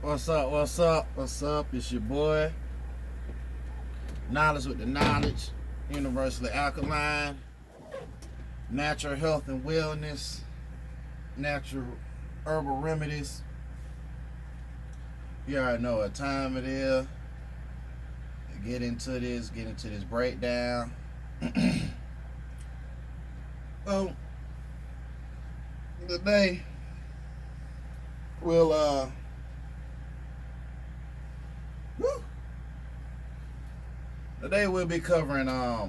What's up? What's up? What's up? It's your boy, Knowledge with the Knowledge, Universally Alkaline, Natural Health and Wellness, Natural Herbal Remedies. You already know what time it is. Get into this breakdown. So, today, we'll, whew, today we'll be covering, high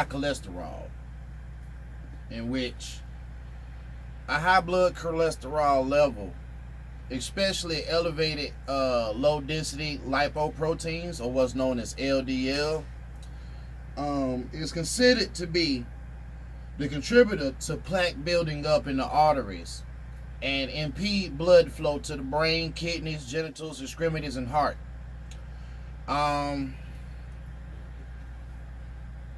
cholesterol, in which a high blood cholesterol level, especially elevated low density lipoproteins, or what's known as LDL, is considered to be the contributor to plaque building up in the arteries and impede blood flow to the brain, kidneys, genitals, extremities, and heart.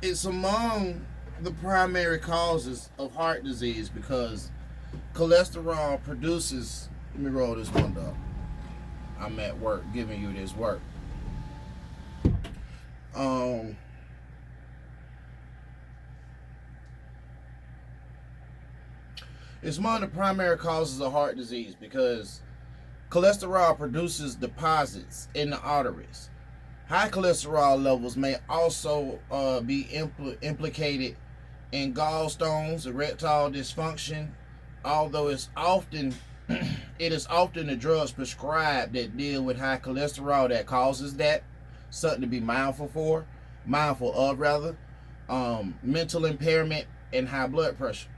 It's among the primary causes of heart disease because cholesterol produces. Let me roll this window up. I'm at work giving you this work. It's one of the primary causes of heart disease because cholesterol produces deposits in the arteries. High cholesterol levels may also be implicated in gallstones, erectile dysfunction, although it is often the drugs prescribed that deal with high cholesterol that causes that. Something to be mindful of rather. Mental impairment and high blood pressure.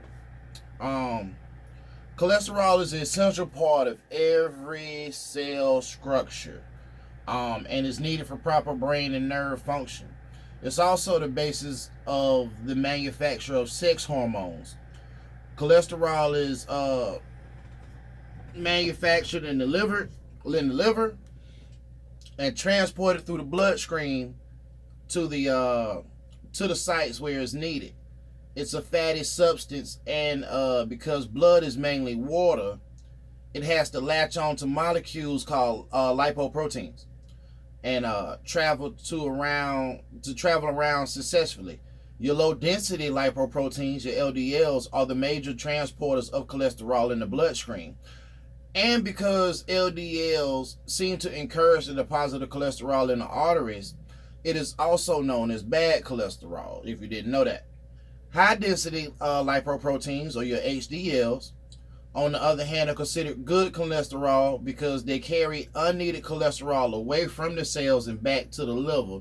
Cholesterol is an essential part of every cell structure, and is needed for proper brain and nerve function. It's also the basis of the manufacture of sex hormones. Cholesterol is manufactured in the liver and transported through the bloodstream to the sites where it's needed. It's a fatty substance, and because blood is mainly water, it has to latch on to molecules called lipoproteins and travel around successfully. Your low density lipoproteins, your LDLs, are the major transporters of cholesterol in the bloodstream. And because LDLs seem to encourage the deposit of cholesterol in the arteries, it is also known as bad cholesterol, if you didn't know that. High density lipoproteins, or your HDLs, on the other hand, are considered good cholesterol because they carry unneeded cholesterol away from the cells and back to the liver,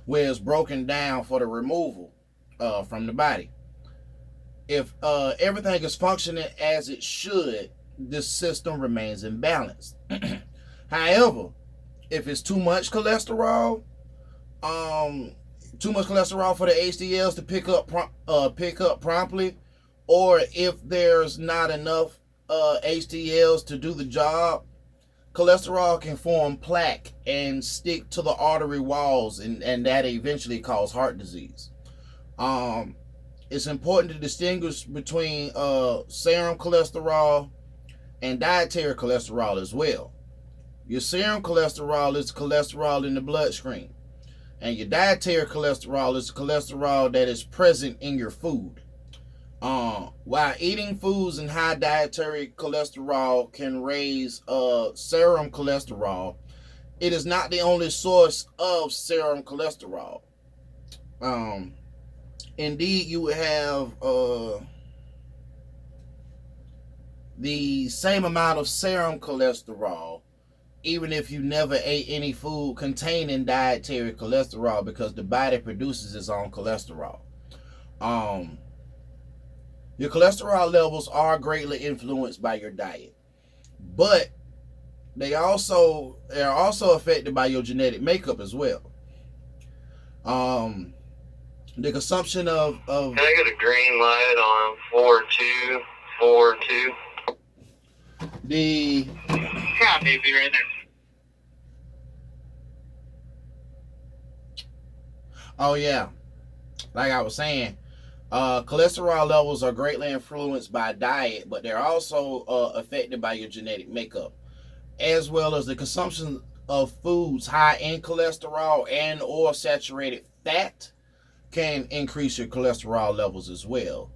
where it's broken down for the removal from the body. If everything is functioning as it should, this system remains in balance. However, if it's too much cholesterol, for the HDLs to pick up promptly, or if there's not enough HDLs to do the job, cholesterol can form plaque and stick to the artery walls, and that eventually cause heart disease. It's important to distinguish between serum cholesterol and dietary cholesterol as well. Your serum cholesterol is cholesterol in the bloodstream, and your dietary cholesterol is cholesterol that is present in your food. While eating foods in high dietary cholesterol can raise serum cholesterol, it is not the only source of serum cholesterol. Indeed, you would have the same amount of serum cholesterol even if you never ate any food containing dietary cholesterol, because the body produces its own cholesterol. Your cholesterol levels are greatly influenced by your diet, but they are also affected by your genetic makeup as well. The consumption of Can I get a green light on 4242? the Yeah, maybe right there. oh yeah, like I was saying, cholesterol levels are greatly influenced by diet, but they're also affected by your genetic makeup. as well as the consumption of foods high in cholesterol and or saturated fat can increase your cholesterol levels as well.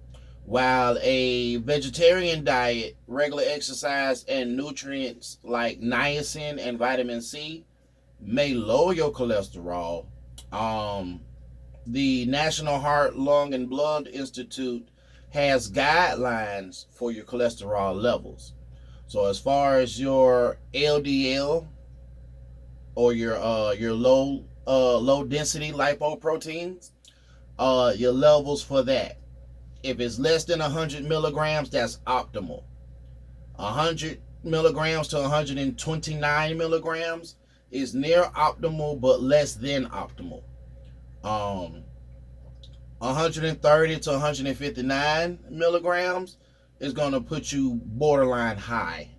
While a vegetarian diet, regular exercise, and nutrients like niacin and vitamin C may lower your cholesterol, um, the National Heart, Lung, and Blood Institute has guidelines for your cholesterol levels. So as far as your LDL or your low density lipoproteins, your levels for that. If it's less than 100 milligrams, that's optimal. 100 milligrams to 129 milligrams is near optimal, but less than optimal. 130 to 159 milligrams is going to put you borderline high.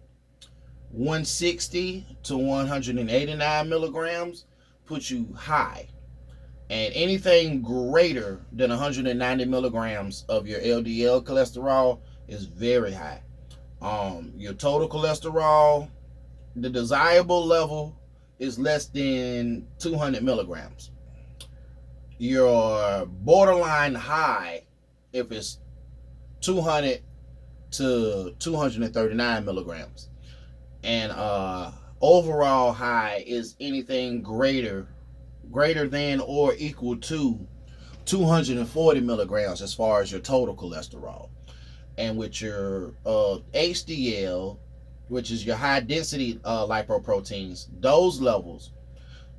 160 to 189 milligrams puts you high. And anything greater than 190 milligrams of your LDL cholesterol is very high. Your total cholesterol, the desirable level is less than 200 milligrams. Your borderline high, if it's 200 to 239 milligrams. And overall high is anything greater than or equal to 240 milligrams as far as your total cholesterol. And with your HDL, which is your high density lipoproteins, those levels,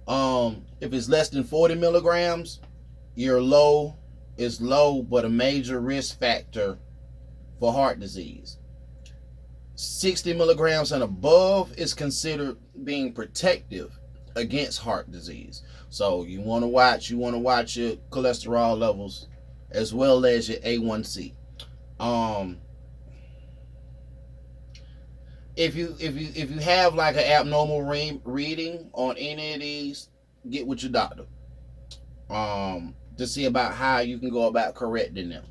if it's less than 40 milligrams, you're low, is low, but a major risk factor for heart disease. 60 milligrams and above is considered being protective against heart disease. So you want to watch your cholesterol levels as well as your A1C. If you have like an abnormal reading on any of these, get with your doctor to see about how you can go about correcting them.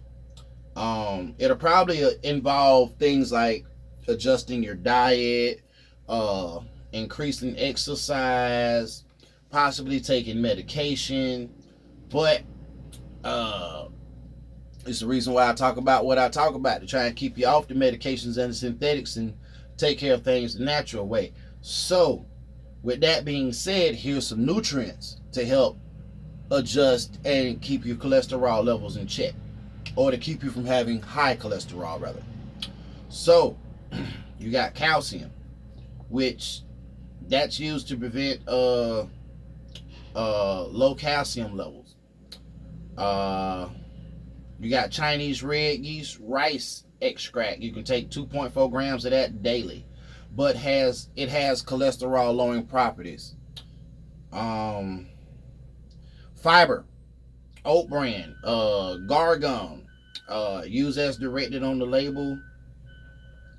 It'll probably involve things like adjusting your diet, increasing exercise, possibly taking medication. But it's the reason why I talk about what I talk about, to try and keep you off the medications and the synthetics and take care of things the natural way. So with that being said, here's some nutrients to help adjust and keep your cholesterol levels in check, or to keep you from having high cholesterol rather. So you got calcium, which that's used to prevent low calcium levels. You got Chinese red yeast rice extract. You can take 2.4 grams of that daily, but it has cholesterol lowering properties. Fiber, oat bran, gargum, use as directed on the label.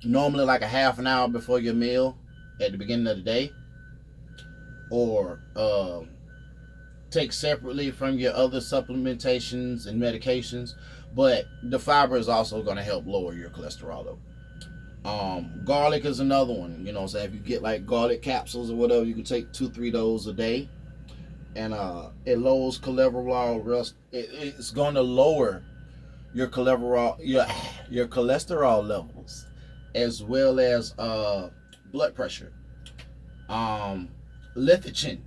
Normally like a half an hour before your meal at the beginning of the day, or take separately from your other supplementations and medications. But the fiber is also going to help lower your cholesterol level. Garlic is another one. You know, so if you get like garlic capsules or whatever, you can take 2-3 of those a day, and it lowers cholesterol. It's going to lower your cholesterol levels, as well as blood pressure. Lecithin,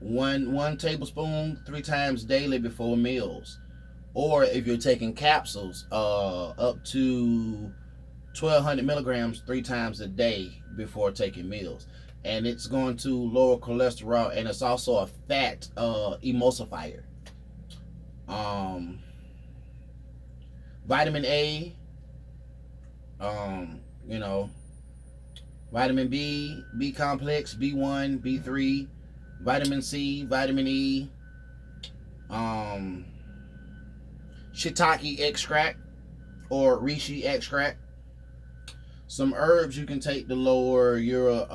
one tablespoon 3 times daily before meals, or if you're taking capsules, up to 1,200 milligrams 3 times a day before taking meals. And it's going to lower cholesterol, and it's also a fat emulsifier. Vitamin A, vitamin B, B complex, B1, B3, vitamin C, vitamin E, shiitake extract or reishi extract. Some herbs you can take to lower your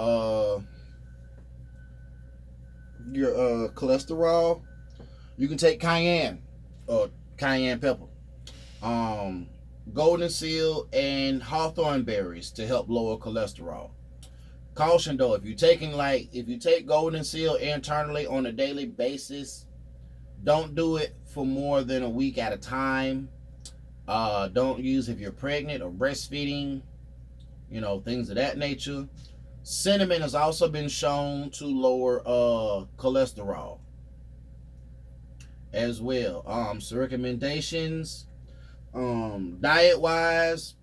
cholesterol. You can take cayenne or cayenne pepper, golden seal, and hawthorn berries to help lower cholesterol. Caution though, if you take golden seal internally on a daily basis, don't do it for more than a week at a time. Don't use if you're pregnant or breastfeeding, things of that nature. Cinnamon has also been shown to lower cholesterol as well. So recommendations, diet wise,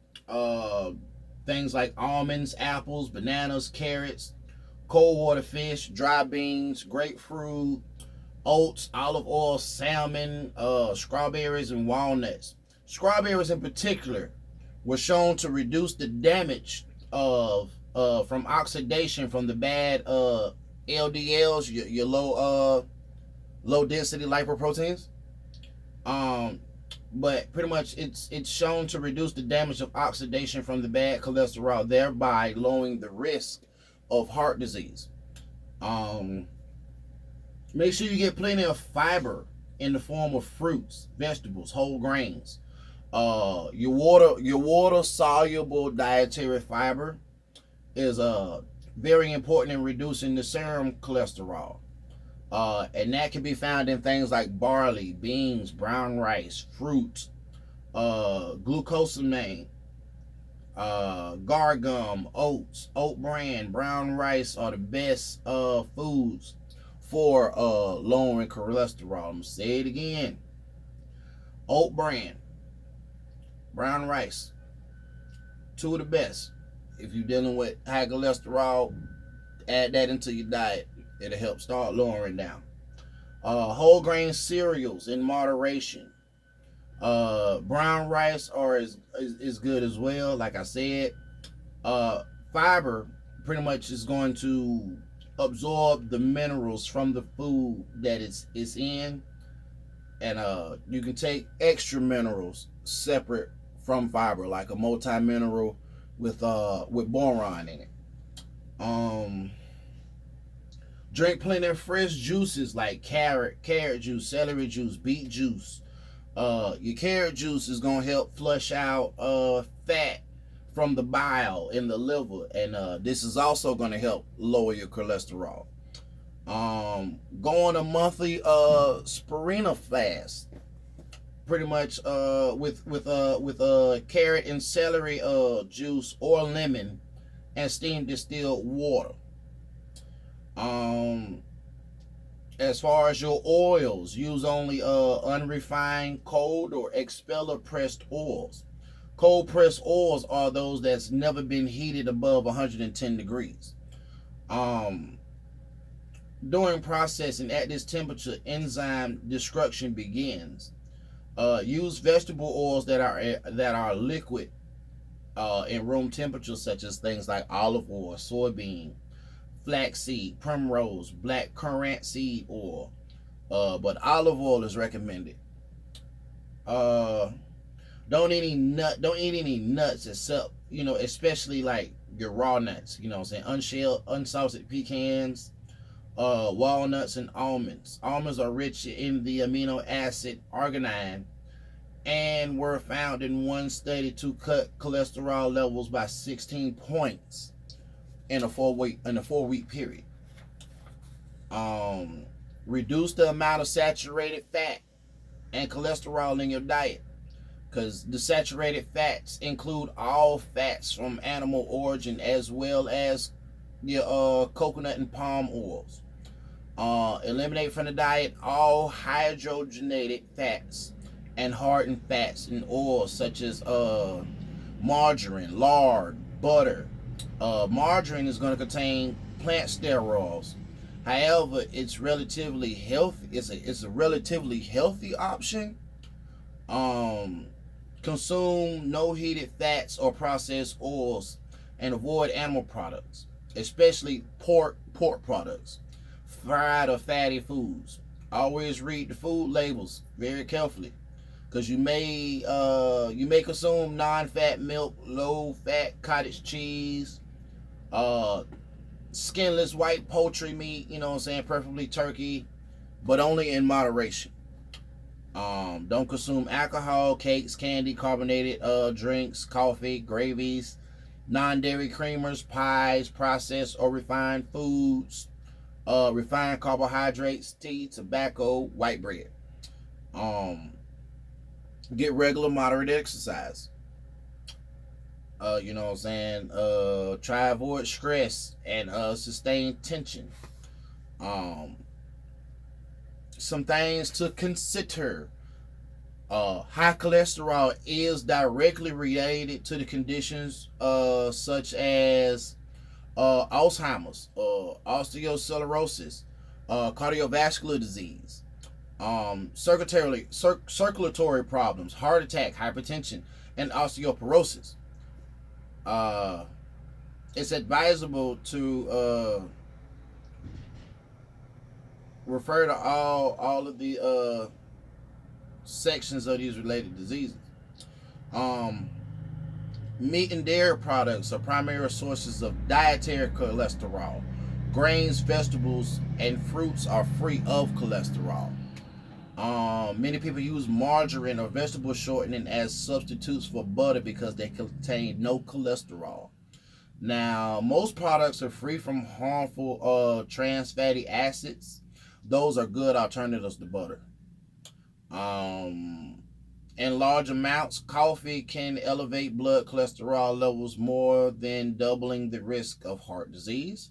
things like almonds, apples, bananas, carrots, cold water fish, dry beans, grapefruit, oats, olive oil, salmon, strawberries, and walnuts. Strawberries in particular were shown to reduce the damage of from oxidation from the bad LDLs, your low density lipoproteins. But pretty much it's shown to reduce the damage of oxidation from the bad cholesterol, thereby lowering the risk of heart disease. Make sure you get plenty of fiber in the form of fruits, vegetables, whole grains. Your water soluble dietary fiber is very important in reducing the serum cholesterol. And that can be found in things like barley, beans, brown rice, fruit, glucosamine, gar gum, oats, oat bran, brown rice are the best foods for lowering cholesterol. I'm gonna say it again. Oat bran, brown rice, two of the best. If you're dealing with high cholesterol, add that into your diet. It'll help start lowering down. Whole grain cereals in moderation. Brown rice is good as well. Like I said, fiber pretty much is going to absorb the minerals from the food that it's in, and you can take extra minerals separate from fiber, like a multi-mineral with boron in it. Drink plenty of fresh juices like carrot juice, celery juice, beet juice. Your carrot juice is gonna help flush out fat from the bile in the liver, and this is also gonna help lower your cholesterol. Go on a monthly spirulina fast, pretty much with carrot and celery juice or lemon and steam distilled water. As far as your oils, use only unrefined, cold, or expeller pressed oils. Cold pressed oils are those that's never been heated above 110 degrees. During processing at this temperature, enzyme destruction begins. Use vegetable oils that are liquid in room temperature, such as things like olive oil, soybean, flaxseed, primrose, black currant seed oil. But olive oil is recommended. Don't eat any nuts except, especially like your raw nuts, unshelled, unsalted pecans, walnuts, and almonds. Almonds are rich in the amino acid arginine and were found in one study to cut cholesterol levels by 16 points in a 4-week period. Reduce the amount of saturated fat and cholesterol in your diet, because the saturated fats include all fats from animal origin as well as your coconut and palm oils. Eliminate from the diet all hydrogenated fats and hardened fats and oils such as margarine, lard, butter. Margarine is going to contain plant sterols. However, it's relatively healthy. It's a relatively healthy option. Consume no heated fats or processed oils, and avoid animal products, especially pork products, fried or fatty foods. Always read the food labels very carefully, because you may consume non-fat milk, low-fat cottage cheese, skinless white poultry meat, preferably turkey, but only in moderation. Don't consume alcohol, cakes, candy, carbonated drinks, coffee, gravies, Non-dairy creamers, pies, processed or refined foods, refined carbohydrates, tea, tobacco, white bread. Um, get regular moderate exercise. You know what I'm saying? Try avoid stress and sustained tension. Um, some things to consider. High cholesterol is directly related to the conditions such as Alzheimer's, osteosclerosis, cardiovascular disease, circulatory problems, heart attack, hypertension, and osteoporosis. Uh, it's advisable to refer to all of the sections of these related diseases. Um, Meat and dairy products are primary sources of dietary cholesterol. Grains, vegetables, and fruits are free of cholesterol. Many people use margarine or vegetable shortening as substitutes for butter because they contain no cholesterol. Now, most products are free from harmful trans fatty acids. Those are good alternatives to butter. In large amounts, coffee can elevate blood cholesterol levels more than doubling the risk of heart disease.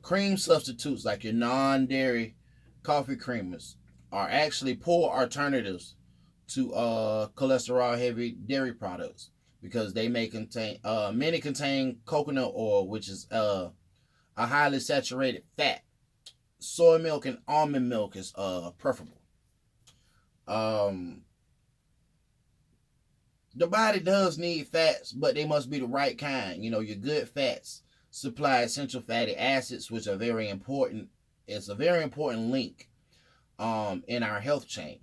Cream substitutes like your non-dairy coffee creamers are actually poor alternatives to cholesterol-heavy dairy products because they may contain many contain coconut oil, which is a highly saturated fat. Soy milk and almond milk is preferable. Um, the body does need fats, but they must be the right kind. You know, your good fats supply essential fatty acids, which are very important. It's a very important link in our health chain.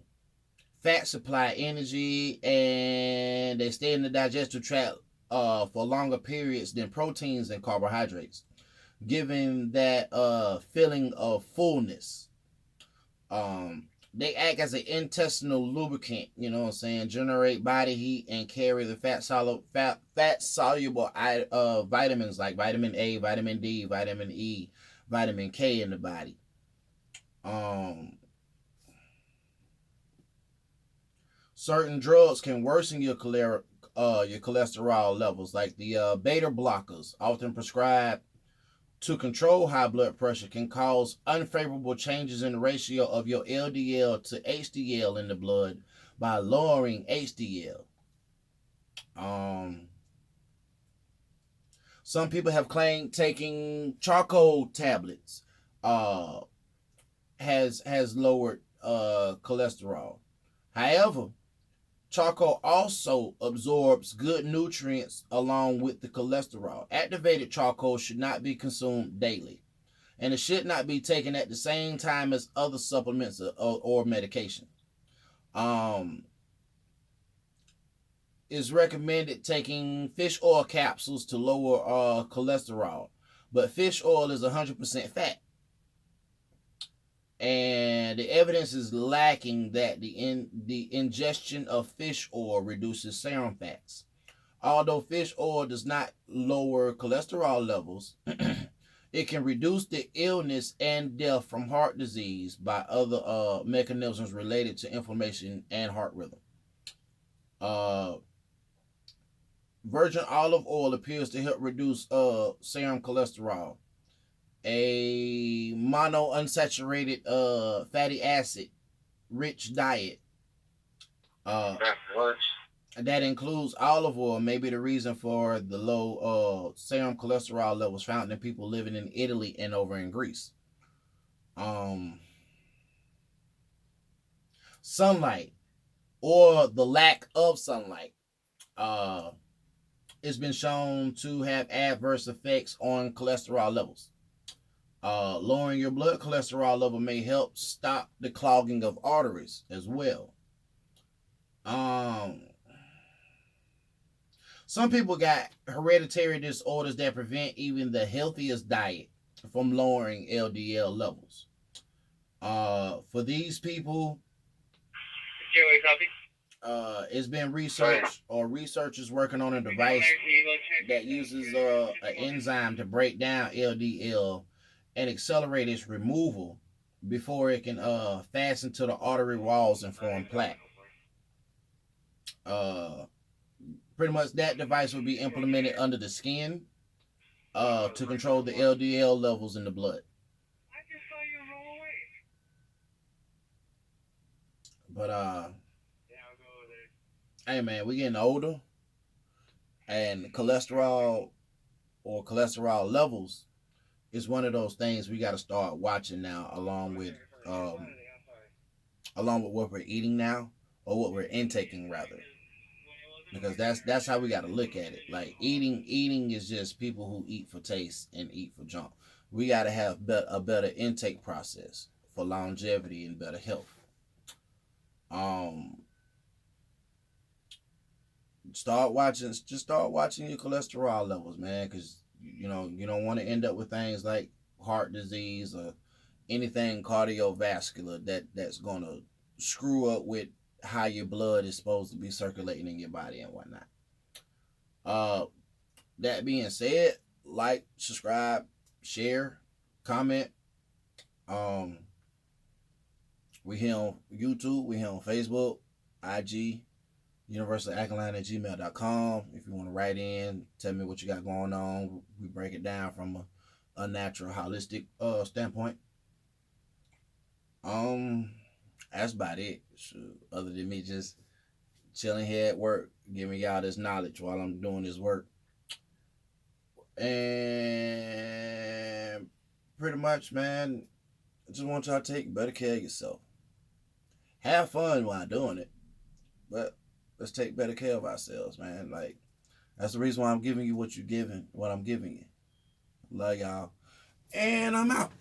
Fats supply energy and they stay in the digestive tract for longer periods than proteins and carbohydrates, giving that feeling of fullness. They act as an intestinal lubricant, you know what I'm saying, generate body heat and carry the fat soluble vitamins like vitamin A, vitamin D, vitamin E, vitamin K in the body. Certain drugs can worsen your cholesterol levels, like the beta blockers, often prescribed to control high blood pressure, can cause unfavorable changes in the ratio of your LDL to HDL in the blood by lowering HDL. Some people have claimed taking charcoal tablets has lowered cholesterol. However, charcoal also absorbs good nutrients along with the cholesterol. Activated charcoal should not be consumed daily, and it should not be taken at the same time as other supplements or medication. It's recommended taking fish oil capsules to lower cholesterol, but fish oil is 100% fat. And the evidence is lacking that the ingestion of fish oil reduces serum fats. Although fish oil does not lower cholesterol levels, it can reduce the illness and death from heart disease by other mechanisms related to inflammation and heart rhythm. Virgin olive oil appears to help reduce serum cholesterol. A monounsaturated fatty acid rich diet that includes olive oil may be the reason for the low serum cholesterol levels found in people living in Italy and over in Greece. Sunlight or the lack of sunlight it's been shown to have adverse effects on cholesterol levels. Lowering your blood cholesterol level may help stop the clogging of arteries as well. Some people got hereditary disorders that prevent even the healthiest diet from lowering LDL levels. For these people, Joey, copy. it's been researched, or researchers working on a device that uses an enzyme to break down LDL and accelerate its removal before it can fasten to the artery walls and form plaque. Uh, Pretty much that device will be implemented under the skin to control the LDL levels in the blood. But hey man, we getting older, and cholesterol or cholesterol levels is one of those things we got to start watching now, um, along with what we're eating now, or what we're intaking rather, because that's how we got to look at it. Like eating is just people who eat for taste and eat for junk. We got to have a better intake process for longevity and better health. Um, start watching. Just start watching your cholesterol levels, man, because you don't want to end up with things like heart disease or anything cardiovascular that's gonna screw up with how your blood is supposed to be circulating in your body and whatnot. Uh, that being said, like, subscribe, share, comment. Um, we here on YouTube, we here on Facebook, IG, universalaccolade@gmail.com. If you want to write in, tell me what you got going on. We break it down from a natural, holistic standpoint. That's about it. Shoot. Other than me just chilling here at work, giving y'all this knowledge while I'm doing this work. And pretty much, man, I just want y'all to take better care of yourself. Have fun while doing it, but let's take better care of ourselves, man. Like, that's the reason why I'm giving you what I'm giving you. Love y'all. And I'm out.